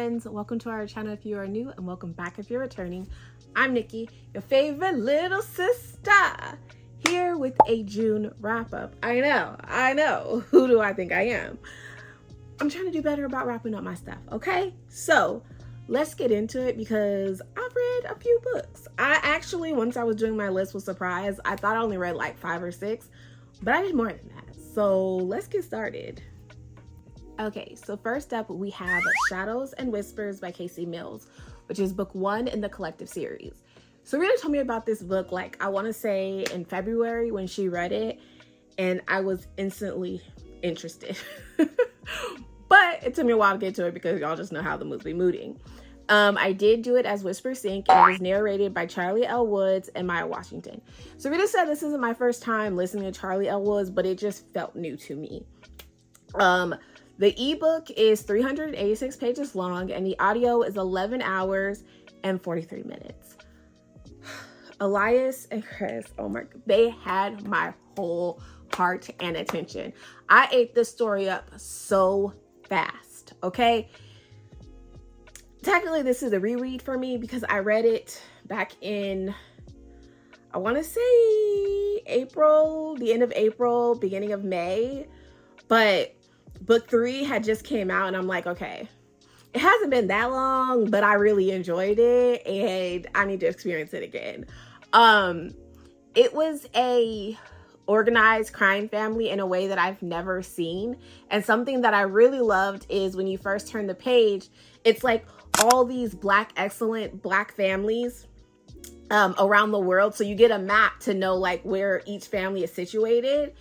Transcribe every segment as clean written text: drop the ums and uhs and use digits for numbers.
Friends. Welcome to our channel if you are new, and welcome back if you're returning. I'm Nikki, your favorite little sister, here with a June wrap-up. I know. Who do I think I am? I'm trying to do better about wrapping up my stuff, okay? So let's get into it because I've read a few books. I actually, once I was doing my list, was surprised. I thought I only read like 5 or 6, but I did more than that. So let's get started. Okay, so first up we have Shadows and Whispers by Casey Mills, which is book 1 in the collective series. So Rita told me about this book, like I want to say in February when she read it, and I was instantly interested. But it took me a while to get to it because y'all just know how the moves be mooting. I did do it as Whisper Sync, and it was narrated by Charlie L. Woods and Maya Washington. So Rita said this isn't my first time listening to Charlie L. Woods, but it just felt new to me. The ebook is 386 pages long, and the audio is 11 hours and 43 minutes. Elias and Chris, oh my God, they had my whole heart and attention. I ate this story up so fast, okay? Technically, this is a reread for me because I read it back in, I want to say April, the end of April, beginning of May, but book 3 had just came out and I'm like, okay, it hasn't been that long, but I really enjoyed it and I need to experience it again. It was a organized crime family in a way that I've never seen. And something that I really loved is when you first turn the page, it's like all these excellent black families around the world. So you get a map to know like where each family is situated.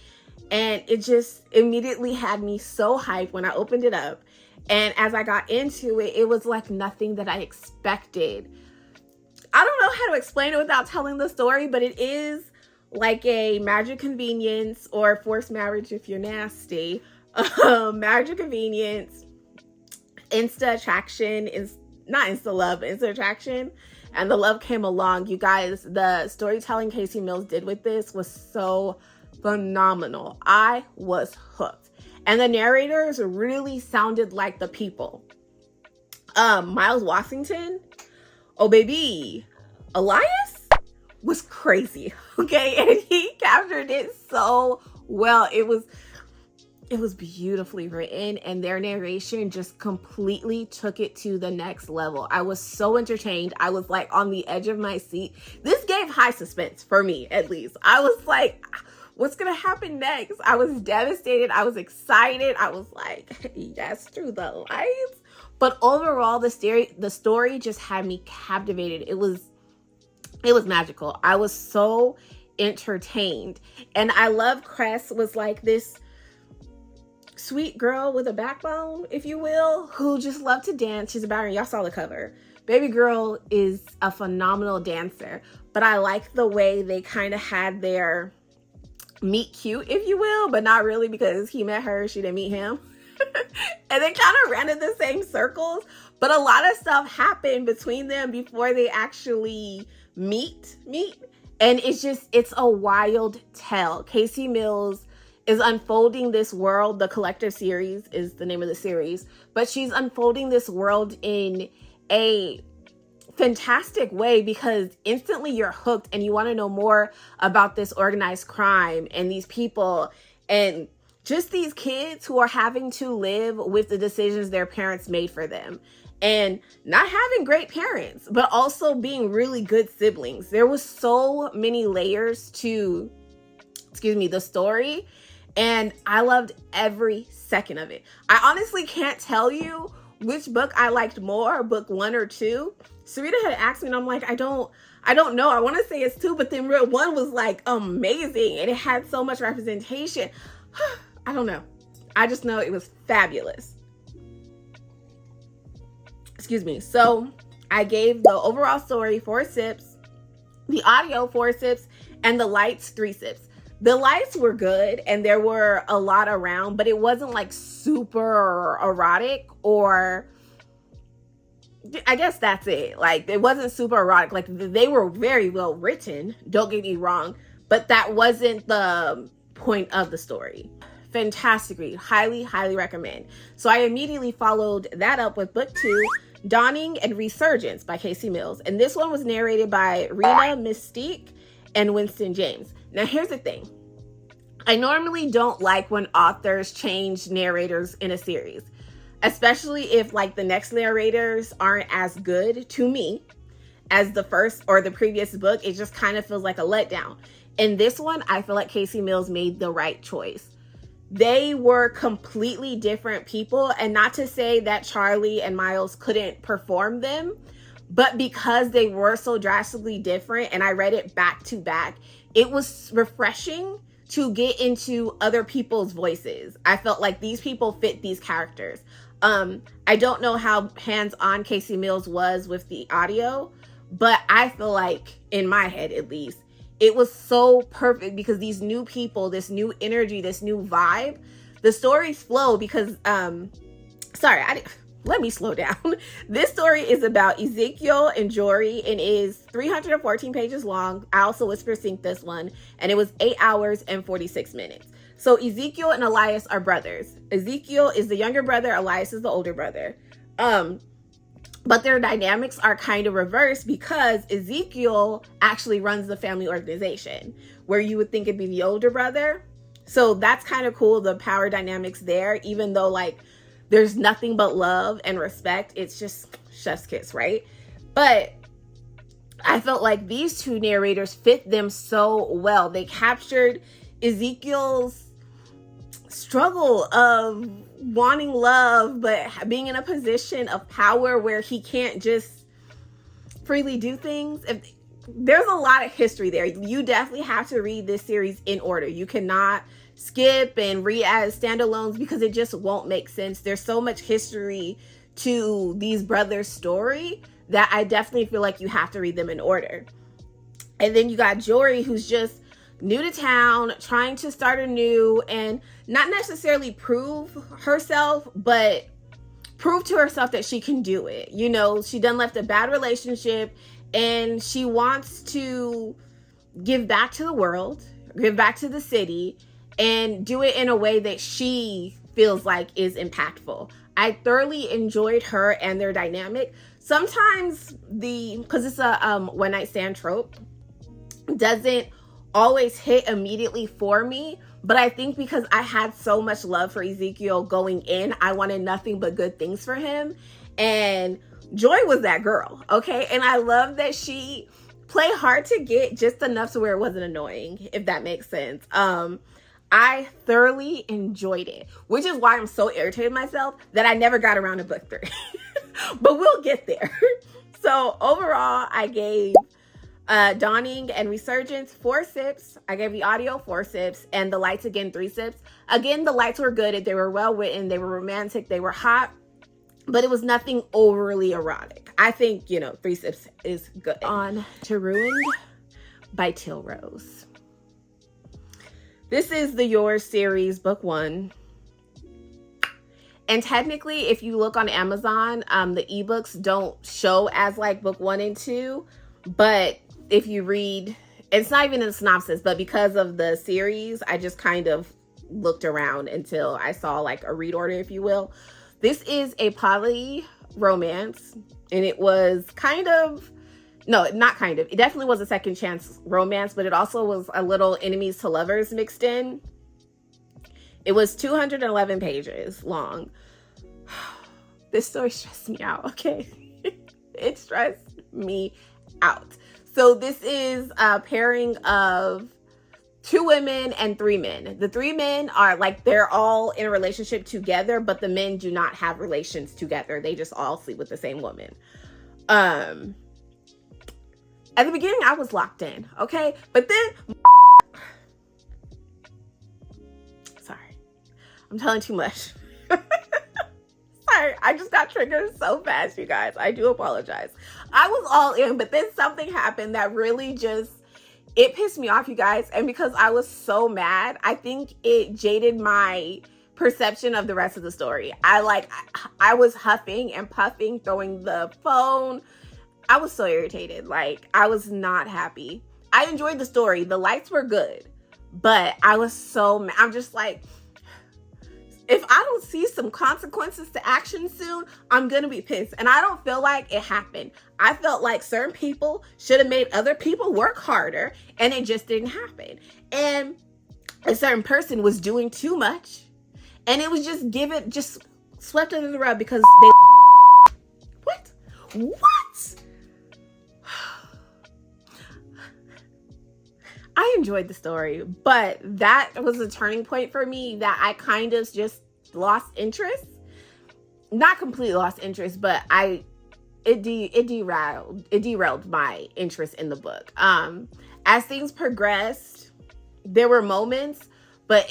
And it just immediately had me so hyped when I opened it up. And as I got into it, it was like nothing that I expected. I don't know how to explain it without telling the story, but it is like a marriage of convenience, or forced marriage if you're nasty. Marriage of convenience, insta attraction, is not insta love, but insta attraction. And the love came along. You guys, the storytelling Casey Mills did with this was so phenomenal. I was hooked. And the narrators really sounded like the people. Miles Washington, oh baby, Elias was crazy, okay? And he captured it so well. It was beautifully written, and their narration just completely took it to the next level. I was so entertained. I was like on the edge of my seat. This gave high suspense for me, at least. I was like, what's gonna happen next? I was devastated. I was excited. I was like, yes, through the lights. But overall, the story just had me captivated. It was magical. I was so entertained. And I love Cress was like this sweet girl with a backbone, if you will, who just loved to dance. She's a ballerina. Y'all saw the cover. Baby girl is a phenomenal dancer. But I like the way they kind of had their meet cute, if you will, but not really, because he met her, she didn't meet him. And they kind of ran in the same circles, but a lot of stuff happened between them before they actually meet. And it's a wild tale. Casey Mills is unfolding this world. The collective series is the name of the series, but she's unfolding this world in a fantastic way because instantly you're hooked and you want to know more about this organized crime and these people and just these kids who are having to live with the decisions their parents made for them and not having great parents, but also being really good siblings. There was so many layers to, the story, and I loved every second of it. I honestly can't tell you which book I liked more, book 1 or 2. Sarita had asked me and I'm like, I don't know. I want to say it's 2, but then 1 was like amazing and it had so much representation. I don't know. I just know it was fabulous. So I gave the overall story 4 sips, the audio 4 sips, and the lights 3 sips. The lights were good and there were a lot around, but it wasn't like super erotic, or I guess that's it. Like, it wasn't super erotic. Like, they were very well written, don't get me wrong, but that wasn't the point of the story. Fantastic read. Highly, highly recommend. So I immediately followed that up with book 2, Dawning and Resurgence by Casey Mills. And this one was narrated by Rena Mystique and Winston James. Now, here's the thing. I normally don't like when authors change narrators in a series, especially if like the next narrators aren't as good to me as the first or the previous book. It just kind of feels like a letdown. In this one, I feel like Casey Mills made the right choice. They were completely different people, and not to say that Charlie and Miles couldn't perform them, but because they were so drastically different and I read it back to back, it was refreshing to get into other people's voices. I felt like these people fit these characters. I don't know how hands-on Casey Mills was with the audio, but I feel like, in my head at least, it was so perfect because these new people, this new energy, this new vibe, the stories flow because, let me slow down. This story is about Ezekiel and Jory and is 314 pages long. I also whisper sync this one, and it was 8 hours and 46 minutes. So Ezekiel and Elias are brothers. Ezekiel is the younger brother, Elias is the older brother. But their dynamics are kind of reversed because Ezekiel actually runs the family organization, where you would think it'd be the older brother. So that's kind of cool, the power dynamics there, even though like there's nothing but love and respect. It's just chef's kiss, right? But I felt like these two narrators fit them so well. They captured Ezekiel's struggle of wanting love, but being in a position of power where he can't just freely do things. There's a lot of history there. You definitely have to read this series in order. You cannot skip and read as standalones because it just won't make sense. There's so much history to these brothers' story that I definitely feel like you have to read them in order. And then you got Jory, who's just new to town, trying to start anew and not necessarily prove herself, but prove to herself that she can do it. You know, she done left a bad relationship and she wants to give back to the world, give back to the city, and do it in a way that she feels like is impactful. I thoroughly enjoyed her and their dynamic. Sometimes because it's a one night stand trope, doesn't always hit immediately for me, but I think because I had so much love for Ezekiel going in, I wanted nothing but good things for him, and Joy was that girl, okay? And I love that she played hard to get just enough to where it wasn't annoying, if that makes sense. I thoroughly enjoyed it, which is why I'm so irritated myself that I never got around to book 3. But we'll get there. So overall, I gave Dawning and Resurgence 4 sips. I gave the audio 4 sips, and the lights again 3 sips. Again, the lights were good. They were well written. They were romantic. They were hot, but it was nothing overly erotic. I think, 3 sips is good. On to Ruined by Teal Rose. This is the Yours series, book 1. And technically, if you look on Amazon, the ebooks don't show as like book 1 and 2, but if you read, it's not even in the synopsis, but because of the series, I just kind of looked around until I saw like a read order, if you will. This is a poly romance, and it was it definitely was a second chance romance, but it also was a little enemies to lovers mixed in. It was 211 pages long. This story stressed me out, okay? It stressed me out. So this is a pairing of 2 women and 3 men. The 3 men are like, they're all in a relationship together, but the men do not have relations together. They just all sleep with the same woman. At the beginning, I was locked in, okay? But then, sorry, I'm telling too much. Sorry, I just got triggered so fast, you guys. I do apologize. I was all in, but then something happened that really it pissed me off, you guys. And because I was so mad, I think it jaded my perception of the rest of the story. I was huffing and puffing, throwing the phone. I was so irritated. Like, I was not happy. I enjoyed the story. The lights were good, but I was so mad. I'm just like, if I don't see some consequences to action soon, I'm gonna be pissed. And I don't feel like it happened. I felt like certain people should have made other people work harder, and it just didn't happen. And a certain person was doing too much, and it was just swept under the rug because they what? I enjoyed the story, but that was a turning point for me that I kind of just lost interest. Not completely lost interest, but it derailed my interest in the book. As things progressed, there were moments, but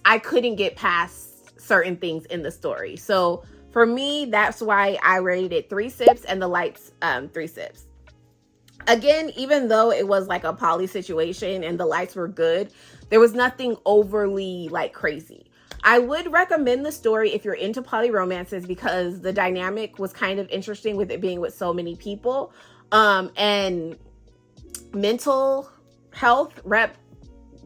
I couldn't get past certain things in the story. So for me, that's why I rated it 3 sips and the lights 3 sips. Again, even though it was like a poly situation and the lights were good, there was nothing overly like crazy. I would recommend the story if you're into poly romances because the dynamic was kind of interesting with it being with so many people. And mental health rep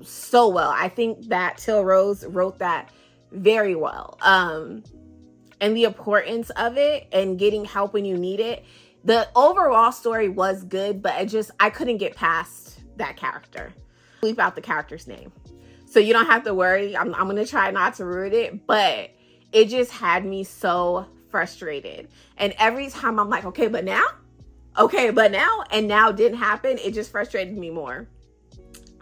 so well. I think that Till Rose wrote that very well. And the importance of it and getting help when you need it. The overall story was good, but I couldn't get past that character. Bleep out the character's name. So you don't have to worry. I'm going to try not to ruin it, but it just had me so frustrated. And every time I'm like, okay, but now, and now didn't happen. It just frustrated me more.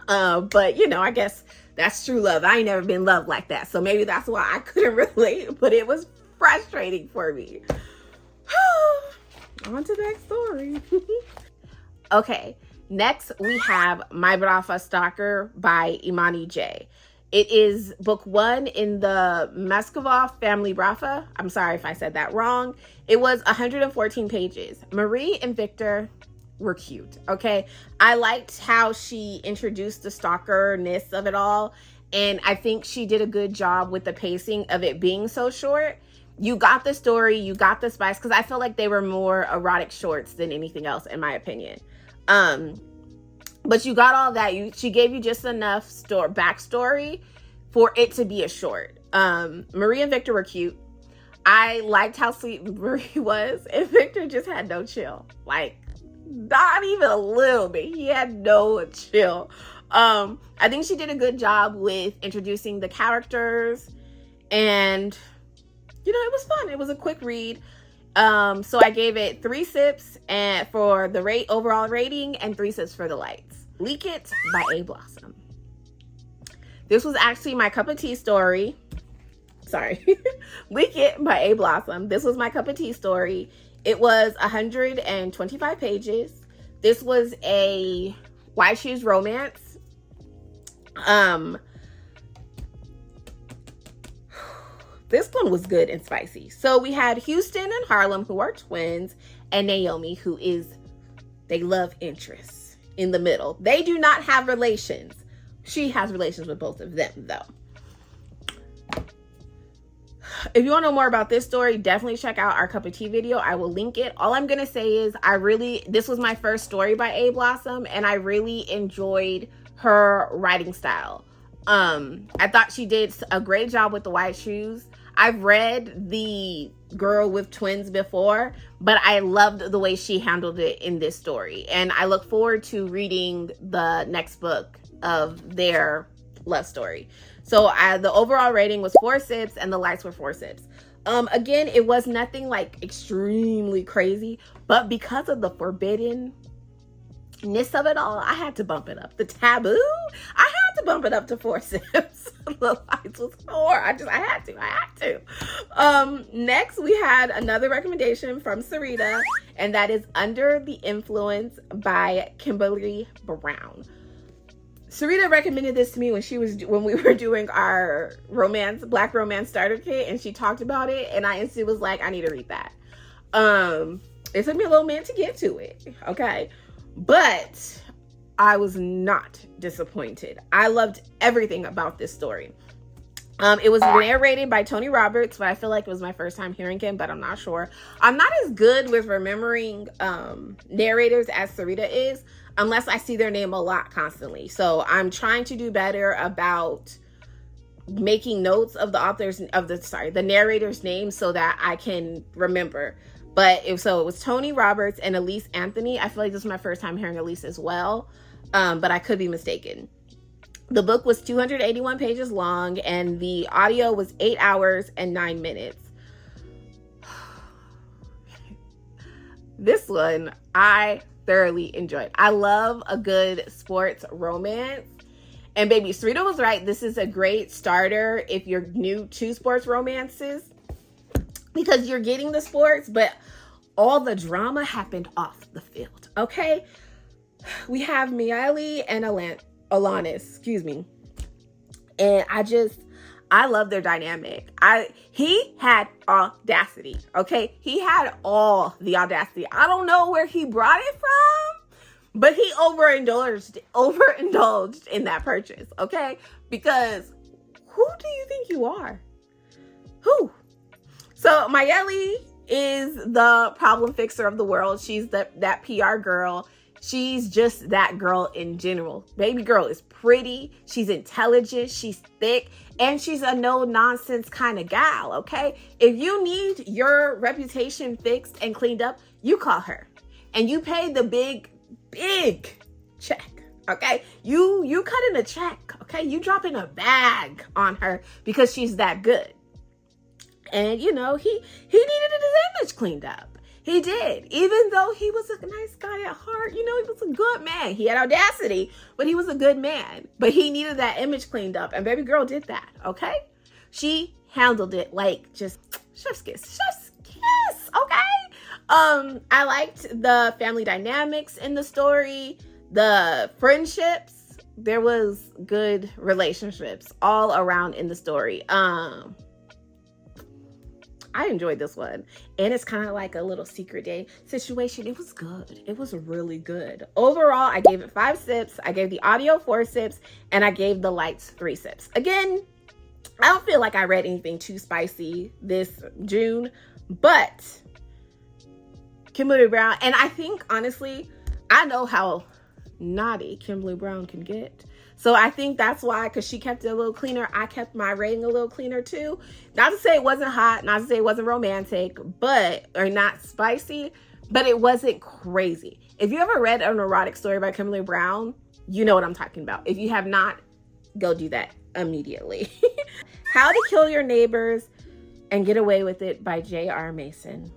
But I guess that's true love. I ain't never been loved like that. So maybe that's why I couldn't relate, but it was frustrating for me. On to the next story. Okay, next we have My Brafa Stalker by Imani J. It is book 1 in the Meskov family Brafa. I'm sorry if I said that wrong. It was 114 pages. Marie and Victor were cute, okay? I liked how she introduced the stalker-ness of it all, and I think she did a good job with the pacing of it being so short. You got the story, you got the spice, because I feel like they were more erotic shorts than anything else, in my opinion. But you got all that. She gave you just enough backstory for it to be a short. Marie and Victor were cute. I liked how sweet Marie was, and Victor just had no chill. Like, not even a little bit. He had no chill. I think she did a good job with introducing the characters, and it was fun. It was a quick read. So I gave it 3 sips and for the overall rating and 3 sips for the lights. Leak It by A Blossom. This was actually my cup of tea story. Sorry. Leak It by A Blossom. This was my cup of tea story. It was 125 pages. This was a White Shoes romance. This one was good and spicy. So we had Houston and Harlem, who are twins, and Naomi, they love interests in the middle. They do not have relations. She has relations with both of them, though. If you want to know more about this story, definitely check out our cup of tea video. I will link it. All I'm going to say is this was my first story by A Blossom, and I really enjoyed her writing style. I thought she did a great job with the White Shoes. I've read The Girl with Twins before, but I loved the way she handled it in this story. And I look forward to reading the next book of their love story. So the overall rating was 4 sips and the lights were 4 sips. Again, it was nothing like extremely crazy, but because of the forbiddenness of it all, I had to bump it up. The taboo, I had to bump it up to 4 sips. The lights was 4. I had to. Next, we had another recommendation from Sarita, and that is Under the Influence by Kimberly Brown. Sarita recommended this to me when we were doing our Black romance starter kit, and she talked about it, and I instantly was like, I need to read that. It took me a little minute to get to it, okay? But I was not disappointed. I loved everything about this story. It was narrated by Tony Roberts, but I feel like it was my first time hearing him, but I'm not sure. I'm not as good with remembering narrators as Sarita is, unless I see their name a lot constantly. So I'm trying to do better about making notes of the author's the narrator's name so that I can remember. But it was Tony Roberts and Elise Anthony. I feel like this is my first time hearing Elise as well, but I could be mistaken. The book was 281 pages long, and the audio was 8 hours and 9 minutes. This one I thoroughly enjoyed. I love a good sports romance. And baby, Sarita was right. This is a great starter if you're new to sports romances, because you're getting the sports, but all the drama happened off the field, okay? We have Miali and Alanis, and I love their dynamic. He had audacity, okay? He had all the audacity. I don't know where he brought it from, but he overindulged in that purchase, okay? Because who do you think you are? Who? So Mayeli is the problem fixer of the world. She's that PR girl. She's just that girl in general. Baby girl is pretty. She's intelligent. She's thick. And she's a no-nonsense kind of gal, okay? If you need your reputation fixed and cleaned up, you call her. And you pay the big check, okay? You cut in a check, okay? You drop in a bag on her because she's that good. And, he needed his image cleaned up. He did. Even though he was a nice guy at heart, he was a good man. He had audacity, but he was a good man. But he needed that image cleaned up. And baby girl did that, okay? She handled it like just chef's kiss, okay? I liked the family dynamics in the story, the friendships. There was good relationships all around in the story. I enjoyed this one. And it's kind of like a little secret day situation. It was good. It was really good. Overall, I gave it 5 sips. I gave the audio 4 sips. And I gave the lights 3 sips. Again, I don't feel like I read anything too spicy this June. But Kimberly Brown, and I think, honestly, I know how naughty Kimberly Brown can get. So I think that's why, because she kept it a little cleaner, I kept my rating a little cleaner too. Not to say it wasn't hot, not to say it wasn't romantic, or not spicy, but it wasn't crazy. If you ever read an erotic story by Kimberly Brown, you know what I'm talking about. If you have not, go do that immediately. How to Kill Your Neighbors and Get Away with It by J.R. Mason.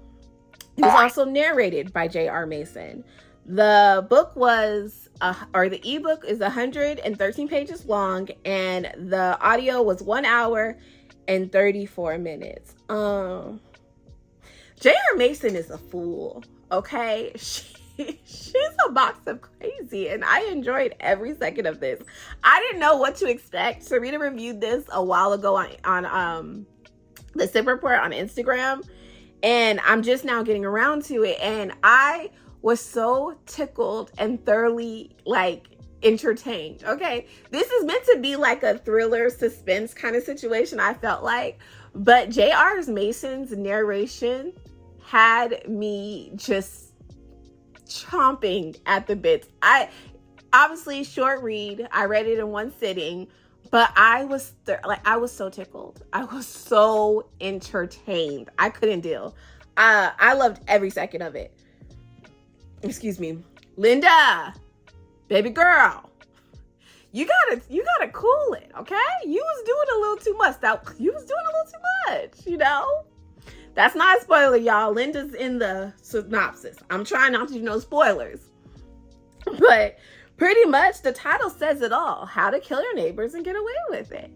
It was also narrated by J.R. Mason. The book the ebook is 113 pages long, and the audio was 1 hour and 34 minutes. J.R. Mason is a fool, okay? She's a box of crazy, and I enjoyed every second of this. I didn't know what to expect. Sarita reviewed this a while ago on the Sip Report on Instagram, and I'm just now getting around to it, and I was so tickled and thoroughly entertained. Okay, this is meant to be like a thriller suspense kind of situation, I felt like, but J.R. Mason's narration had me just chomping at the bits. I obviously short read. I read it in one sitting, but I was so tickled. I was so entertained. I couldn't deal. I loved every second of it. Excuse me. Linda, baby girl, you gotta cool it, okay? You was doing a little too much. That's not a spoiler, y'all. Linda's in the synopsis. I'm trying not to do no spoilers. But pretty much the title says it all. How to Kill Your Neighbors and Get Away with It.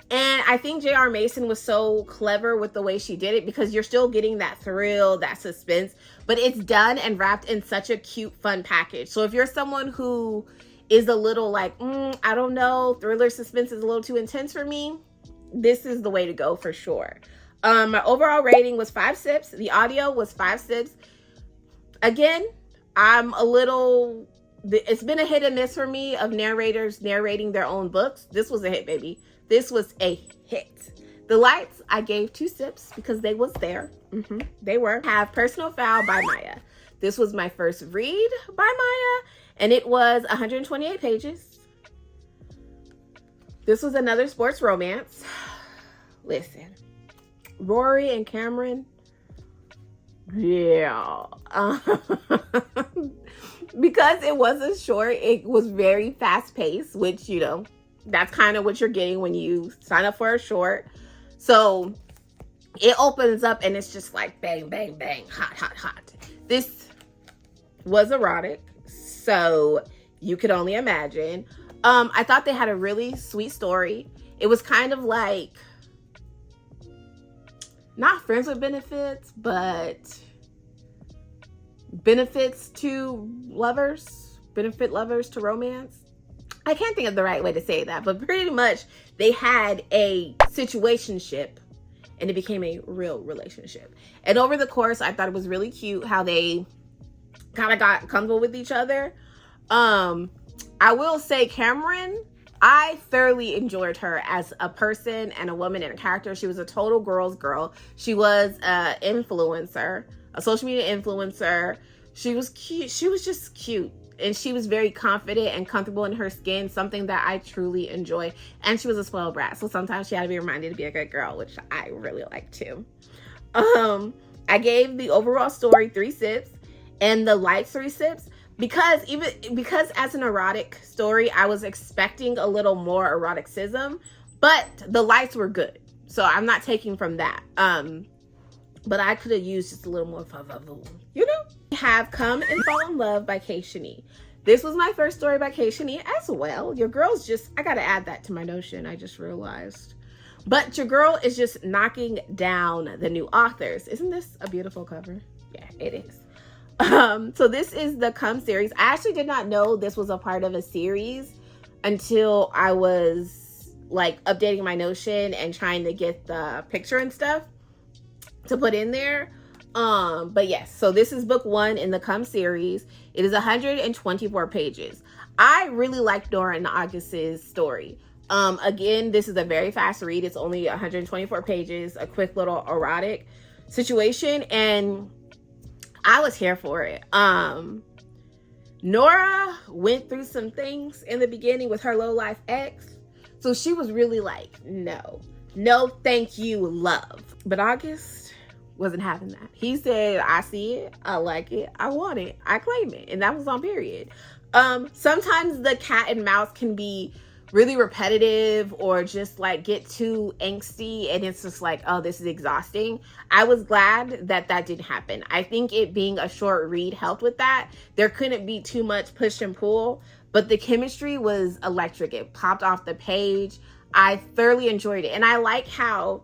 And I think J.R. Mason was so clever with the way she did it, because you're still getting that thrill, that suspense, but it's done and wrapped in such a cute, fun package. So if you're someone who is a little I don't know, thriller suspense is a little too intense for me, this is the way to go for sure. My overall rating was 5 sips. The audio was 5 sips. Again, it's been a hit and miss for me of narrators narrating their own books. This was a hit, baby. This was a hit. The lights, I gave 2 sips because they was there. They were. Have Personal Foul by Maya. This was my first read by Maya, and it was 128 pages. This was another sports romance. listen, Rory and Cameron, yeah. Because it wasn't short, it was very fast paced, which, you know, that's kind of what you're getting when you sign up for a short. So it opens up and it's just like bang, bang, bang, hot, hot, hot. This was erotic, so you could only imagine. I thought they had a really sweet story. It was kind of like, not friends with benefits, but benefits to lovers, benefit lovers to romance. I can't think of the right way to say that, but pretty much they had a situationship and it became a real relationship. And over the course, I thought it was really cute how they kind of got comfortable with each other. I will say Cameron, I thoroughly enjoyed her as a person and a woman and a character. She was a total girl's girl. She was an influencer, a social media influencer. She was cute. She was just cute. And she was very confident and comfortable in her skin, something that I truly enjoy. And she was a spoiled brat. So sometimes she had to be reminded to be a good girl, which I really like too. I gave the overall story 3 sips and the lights 3 sips. Because as an erotic story, I was expecting a little more eroticism, but the lights were good. So I'm not taking from that. But I could have used just a little more, you know? We have Come and Fall in Love by Kay Shani. This was my first story by Kay Shani as well. Your girl's just, I gotta add that to my notion, I just realized. But your girl is just knocking down the new authors. Isn't this a beautiful cover? Yeah, it is. So this is the Come series. I actually did not know this was a part of a series until I was like updating my Notion and trying to get the picture and stuff to put in there. But yes, so this is book 1 in the Come series. It is 124 pages. I really like Nora and August's story. Again, this is a very fast read. It's only 124 pages, a quick little erotic situation, and I was here for it. Nora went through some things in the beginning with her low-life ex. So she was really like, no, thank you, love. But August wasn't having that. He said, I see it, I like it, I want it, I claim it. And that was on period. Sometimes the cat and mouse can be really repetitive or just like get too angsty and it's just like, oh, this is exhausting. I was glad that that didn't happen. I think it being a short read helped with that. There couldn't be too much push and pull, but the chemistry was electric. It popped off the page. I thoroughly enjoyed it. And I like how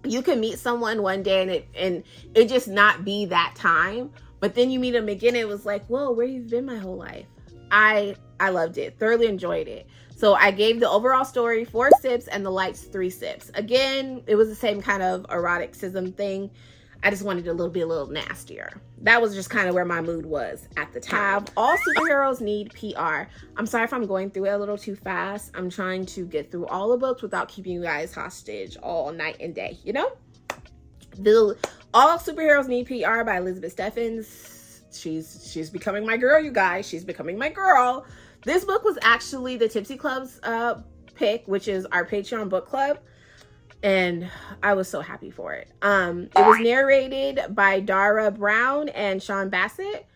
you can meet someone one day and it just not be that time, but then you meet them again. It was like, whoa, where you've been my whole life. I loved it, thoroughly enjoyed it. So I gave the overall story 4 sips and the lights 3 sips. Again, it was the same kind of eroticism thing. I just wanted it a little nastier. That was just kind of where my mood was at the time. All superheroes need PR. I'm sorry if I'm going through it a little too fast. I'm trying to get through all the books without keeping you guys hostage all night and day, you know? All Superheroes Need PR by Elizabeth Steffens. She's becoming my girl, you guys. She's becoming my girl. This book was actually the Tipsy Club's pick, which is our Patreon book club. And I was so happy for it. It was narrated by Dara Brown and Sean Bassett.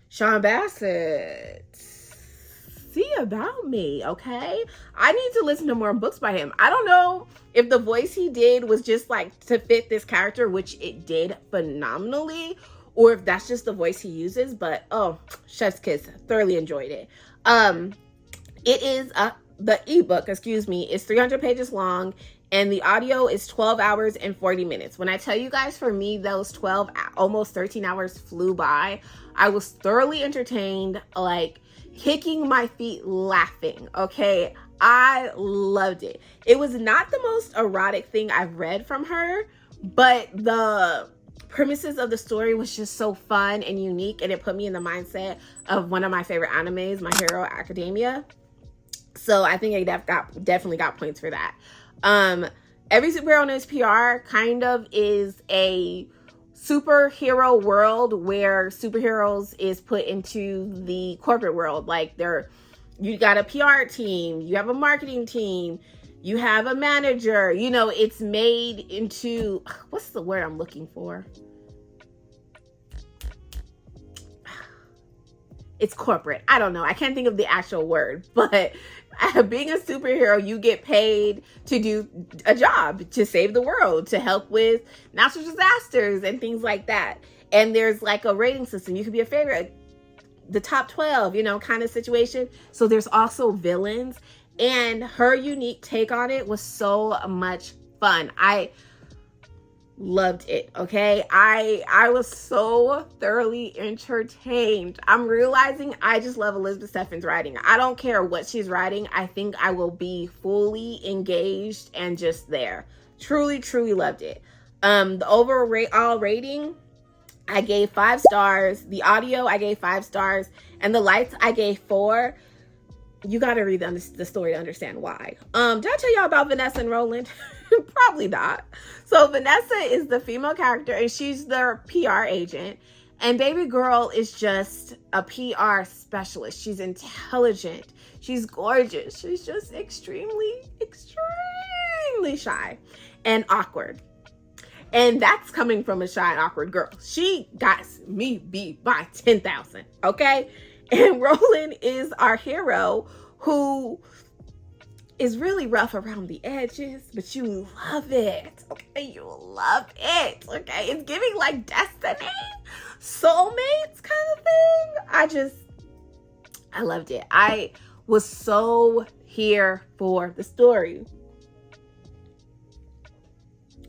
Sean Bassett, see about me, okay? I need to listen to more books by him. I don't know if the voice he did was just like to fit this character, which it did phenomenally, or if that's just the voice he uses, but oh, chef's kiss, thoroughly enjoyed it. It is the ebook, is 300 pages long, and the audio is 12 hours and 40 minutes. When I tell you guys, for me, those 12, almost 13 hours flew by. I was thoroughly entertained, like kicking my feet laughing, okay? I loved it. It was not the most erotic thing I've read from her, but the premises of the story was just so fun and unique, and it put me in the mindset of one of my favorite animes, My Hero Academia. So I think I definitely got points for that. Every Superhero Needs PR kind of is a superhero world where superheroes is put into the corporate world. Like you got a PR team, you have a marketing team, You have a manager. You know, it's made into, what's the word I'm looking for? It's corporate. I don't know. I can't think of the actual word, but being a superhero, you get paid to do a job, to save the world, to help with natural disasters and things like that. And there's like a rating system. You could be a favorite, the top 12, you know, kind of situation. So there's also villains, and her unique take on it was so much fun. I loved it. Okay, I was so thoroughly entertained. I'm realizing I just love Elizabeth Steffens writing. I don't care what she's writing. I think I will be fully engaged and just there. Truly loved it. The overall rating, I gave 5 stars. The audio, I gave 5 stars, and the lights, I gave 4. You got to read the story to understand why. Did I tell y'all about Vanessa and Roland? Probably not. So Vanessa is the female character, and she's their PR agent. And baby girl is just a PR specialist. She's intelligent. She's gorgeous. She's just extremely shy and awkward. And that's coming from a shy and awkward girl. She got me beat by 10,000, okay? And Roland is our hero, who is really rough around the edges, but you love it, okay? You love it, okay? It's giving like destiny, soulmates kind of thing. I loved it. I was so here for the story.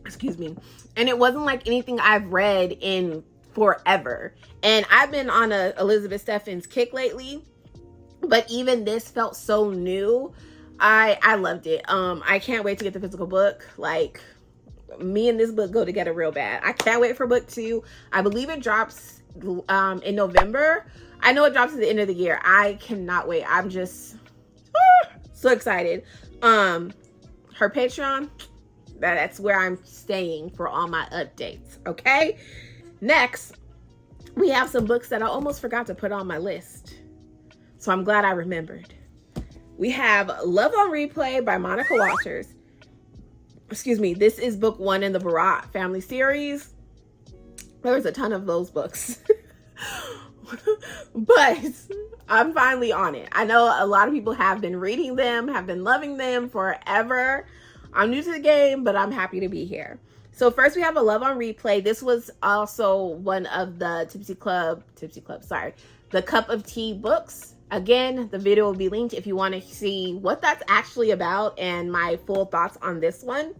Excuse me. And it wasn't like anything I've read in forever. And I've been on a Elizabeth Steffens kick lately, but even this felt so new. I loved it. I can't wait to get the physical book. Like, me and this book go together real bad. I can't wait for book 2. I believe it drops in November. I know it drops at the end of the year. I cannot wait. I'm just so excited. Her Patreon, that's where I'm staying for all my updates, okay? Next, we have some books that I almost forgot to put on my list, so I'm glad I remembered. We have Love on Replay by Monica Walters. Excuse me, this is book 1 in the Barat family series. There's a ton of those books. But I'm finally on it. I know a lot of people have been reading them, have been loving them forever. I'm new to the game, but I'm happy to be here. So first we have a Love on Replay. This was also one of the the Cup of Tea books. Again, the video will be linked if you want to see what that's actually about and my full thoughts on this one.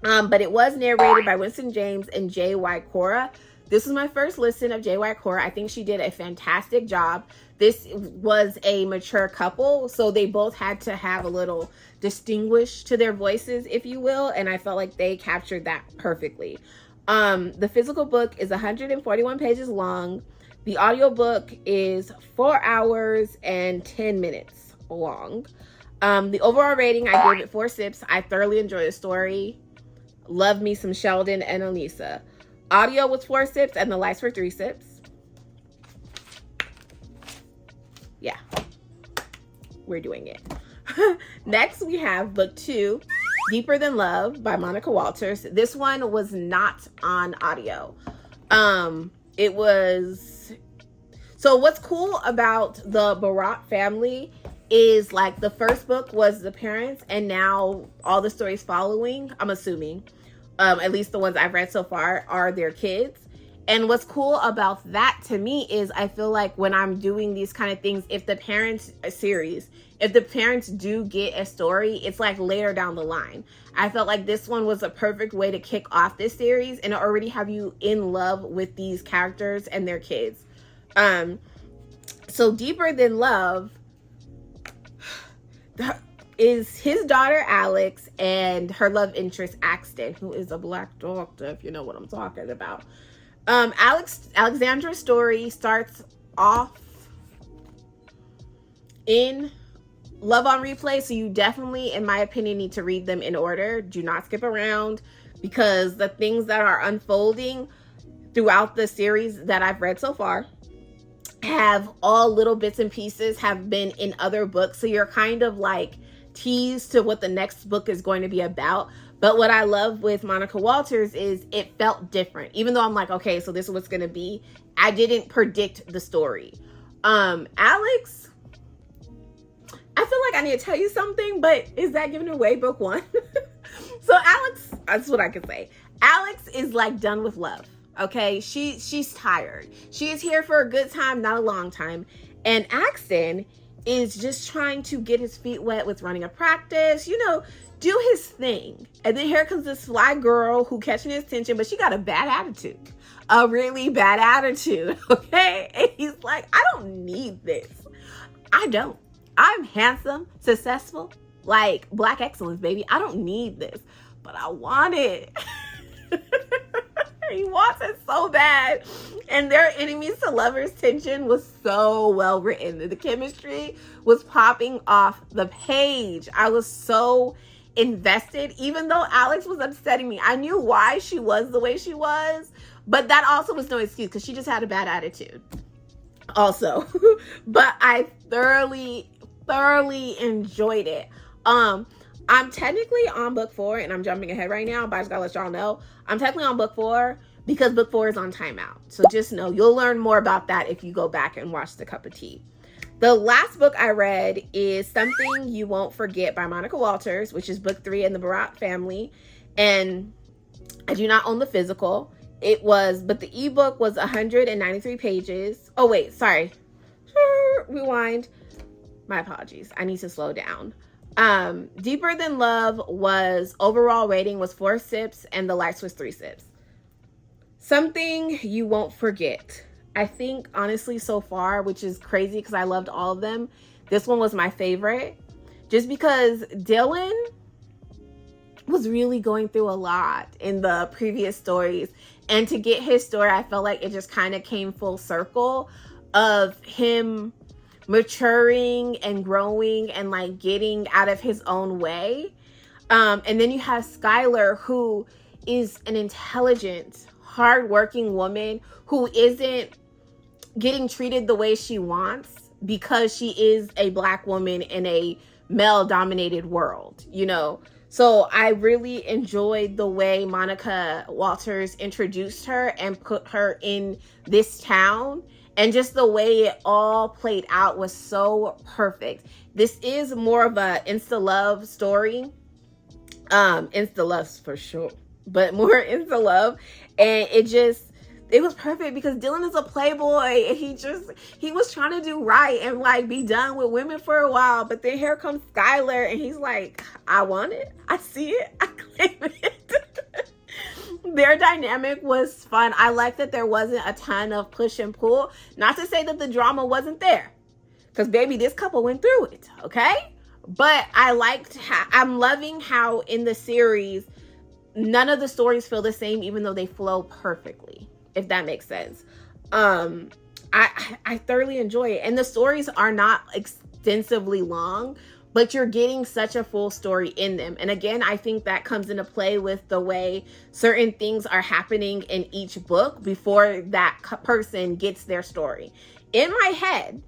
But it was narrated by Winston James and J.Y. Cora. This was my first listen of J.Y. Cora. I think she did a fantastic job. This was a mature couple, so they both had to have a little distinguish to their voices, if you will, and I felt like they captured that perfectly. The physical book is 141 pages long. The audiobook is 4 hours and 10 minutes long. The overall rating, I gave it 4 sips. I thoroughly enjoyed the story. Love me some Sheldon and Elisa. Audio was 4 sips and the lights were 3 sips. Yeah, we're doing it. Next, we have book 2, Deeper Than Love by Monica Walters. This one was not on audio. It was, so what's cool about the Barat family is like the first book was the parents, and now all the stories following, I'm assuming, at least the ones I've read so far, are their kids. And what's cool about that to me is I feel like when I'm doing these kind of things, if the parents do get a story, it's like later down the line. I felt like this one was a perfect way to kick off this series and already have you in love with these characters and their kids. So Deeper Than Love is his daughter Alex and her love interest Axton, who is a black doctor, if you know what I'm talking about. Alexandra's story starts off in Love on Replay, so you definitely, in my opinion, need to read them in order. Do not skip around, because the things that are unfolding throughout the series that I've read so far have all little bits and pieces have been in other books, so you're kind of like tease to what the next book is going to be about. But what I love with Monica Walters is it felt different. Even though I'm like, okay, so this is what's going to be, I didn't predict the story. Alex, I feel like I need to tell you something, but is that giving away book one? So Alex, that's what I can say. Alex is like done with love. Okay, she's tired. She is here for a good time, not a long time. And Axton is just trying to get his feet wet with running a practice, you know, do his thing. And then here comes this fly girl who catching his attention, but she got a bad attitude. A really bad attitude, okay? And he's like, I don't need this. I don't. I'm handsome, successful, like Black excellence, baby. I don't need this, but I want it. He wants it so bad. And their enemies to lovers tension was so well written. The chemistry was popping off the page. I was so invested, even though Alex was upsetting me. I knew why she was the way she was, but that also was no excuse because she just had a bad attitude also. But I thoroughly enjoyed it. I'm technically on book 4, and I'm jumping ahead right now, but I just gotta let y'all know I'm technically on book 4 because book 4 is on timeout. So just know you'll learn more about that if you go back and watch The Cup of Tea. The last book I read is Something You Won't Forget by Monica Walters, which is book 3 in the Barat family. And I do not own the physical. But the ebook was 193 pages. Oh, wait, sorry. Rewind. My apologies. I need to slow down. Deeper Than Love was overall rating was 4 sips and the likes was 3 sips. Something You Won't Forget. I think honestly so far, which is crazy because I loved all of them, this one was my favorite just because Dylan was really going through a lot in the previous stories, and to get his story, I felt like it just kind of came full circle of him maturing and growing and like getting out of his own way. And then you have Skylar, who is an intelligent, hardworking woman who isn't getting treated the way she wants because she is a Black woman in a male-dominated world, you know? So I really enjoyed the way Monica Walters introduced her and put her in this town. And just the way it all played out was so perfect. This is more of a insta-love story. Insta-love for sure. But more insta-love. And it was perfect because Dylan is a playboy. And he was trying to do right and like be done with women for a while. But then here comes Skylar and he's like, I want it. I see it. I claim it. Their dynamic was fun. I like that there wasn't a ton of push and pull. Not to say that the drama wasn't there, because baby, this couple went through it, okay? But I'm loving how in the series, none of the stories feel the same, even though they flow perfectly, if that makes sense. I thoroughly enjoy it. And the stories are not extensively long, but you're getting such a full story in them. And again, I think that comes into play with the way certain things are happening in each book before that person gets their story. In my head,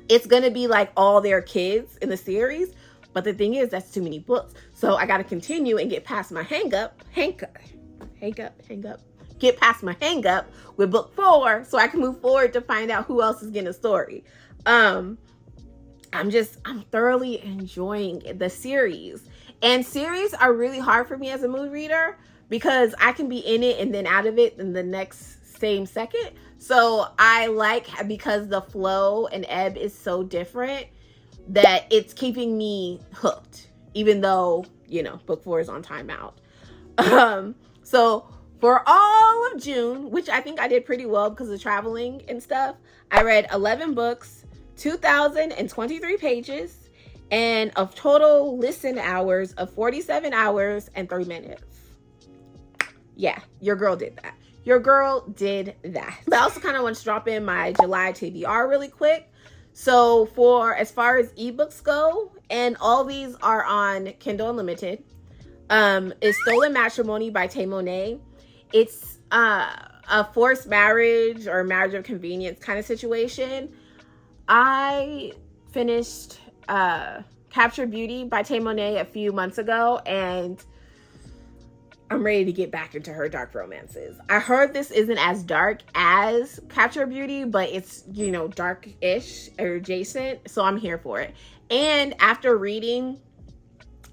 it's going to be like all their kids in the series. But the thing is, that's too many books. So I got to continue and get past my hang up. Get past my hang up with book 4 so I can move forward to find out who else is getting a story. I'm thoroughly enjoying the series. And series are really hard for me as a mood reader because I can be in it and then out of it in the next same second. So I like, because the flow and ebb is so different, that it's keeping me hooked, even though, you know, book 4 is on timeout. So for all of June, which I think I did pretty well because of traveling and stuff, I read 11 books, 2,023 pages, and of total listen hours of 47 hours and 3 minutes. Yeah, your girl did that. But I also kind of want to drop in my July TBR really quick. So for as far as ebooks go, and all these are on Kindle Unlimited, is Stolen Matrimony by Tay Monet. It's a forced marriage or marriage of convenience kind of situation. I finished Capture Beauty by Tay Monet a few months ago, and I'm ready to get back into her dark romances. I heard this isn't as dark as Capture Beauty, but it's, you know, dark-ish or adjacent, so I'm here for it. And after reading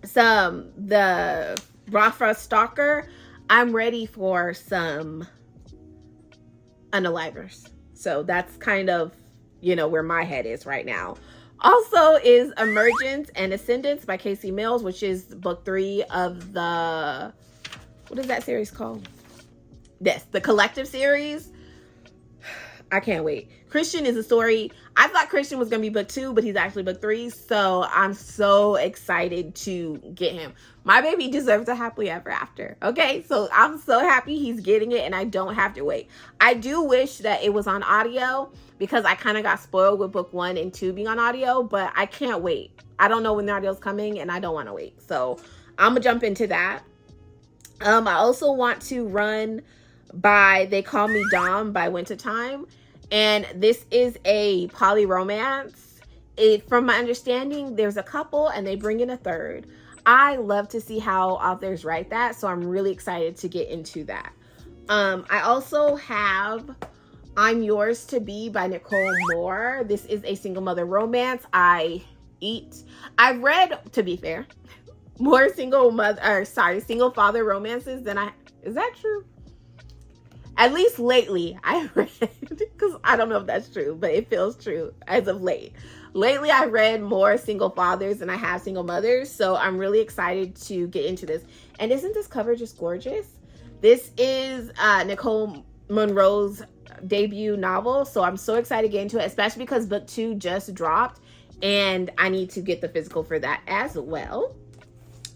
the Brafa Stalker, I'm ready for some Unalivers. So that's kind of, you know, where my head is right now. Also is Emergence and Ascendance by Casey Mills, which is book 3 of the, what is that series called? Yes, the Collective series. I can't wait. Christian is a story. I thought Christian was going to be book 2, but he's actually book 3. So I'm so excited to get him. My baby deserves a happily ever after. Okay, so I'm so happy he's getting it and I don't have to wait. I do wish that it was on audio because I kind of got spoiled with book 1 and 2 being on audio, but I can't wait. I don't know when the audio's coming and I don't want to wait. So I'm going to jump into that. I also want to run by They Call Me Dom by Wintertime. And this is a poly romance. From my understanding, there's a couple and they bring in a third. I love to see how authors write that, so I'm really excited to get into that. I also have I'm Yours to Be by Nicole Moore. This is a single mother romance. I've read, to be fair, more single father romances than is that true? At least lately, I've read, because I don't know if that's true, but it feels true as of late. Lately, I read more single fathers than I have single mothers, so I'm really excited to get into this. And isn't this cover just gorgeous? This is Nicole Monroe's debut novel, so I'm so excited to get into it, especially because book 2 just dropped, and I need to get the physical for that as well.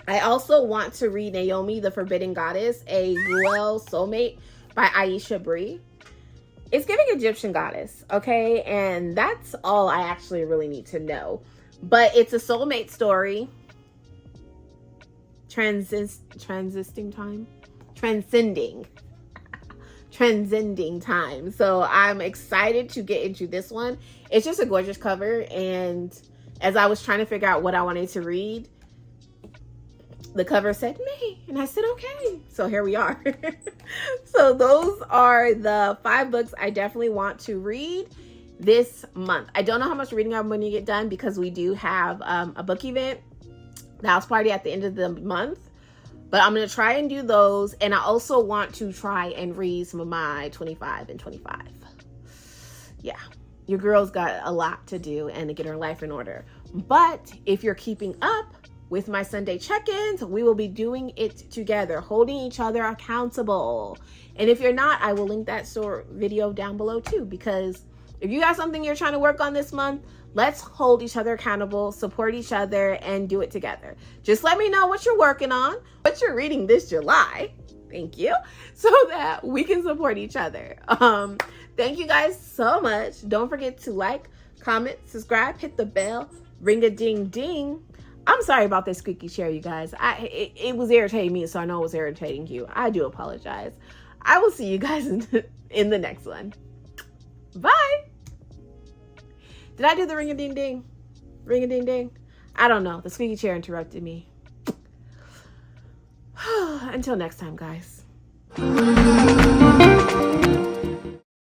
I also want to read Naomi, the Forbidden Goddess, a Ruel soulmate by Aisha Bree. It's giving Egyptian goddess, okay? And that's all I actually really need to know. But it's a soulmate story. Transcending time. So I'm excited to get into this one. It's just a gorgeous cover. And as I was trying to figure out what I wanted to read, the cover said me, and I said, okay. So here we are. So those are the 5 books I definitely want to read this month. I don't know how much reading I'm going to get done because we do have a book event, the house party at the end of the month. But I'm going to try and do those. And I also want to try and read some of my 25 and 25. Yeah, your girl's got a lot to do and to get her life in order. But if you're keeping up with my Sunday check-ins, we will be doing it together, holding each other accountable. And if you're not, I will link that store video down below too, because if you got something you're trying to work on this month, let's hold each other accountable, support each other, and do it together. Just let me know what you're working on, what you're reading this July. Thank you. So that we can support each other. Thank you guys so much. Don't forget to like, comment, subscribe, hit the bell, ring a ding ding. I'm sorry about this squeaky chair, you guys. It was irritating me, so I know it was irritating you. I do apologize. I will see you guys in the next one. Bye. Did I do the ring a ding ding? Ring a ding ding? I don't know. The squeaky chair interrupted me. Until next time, guys.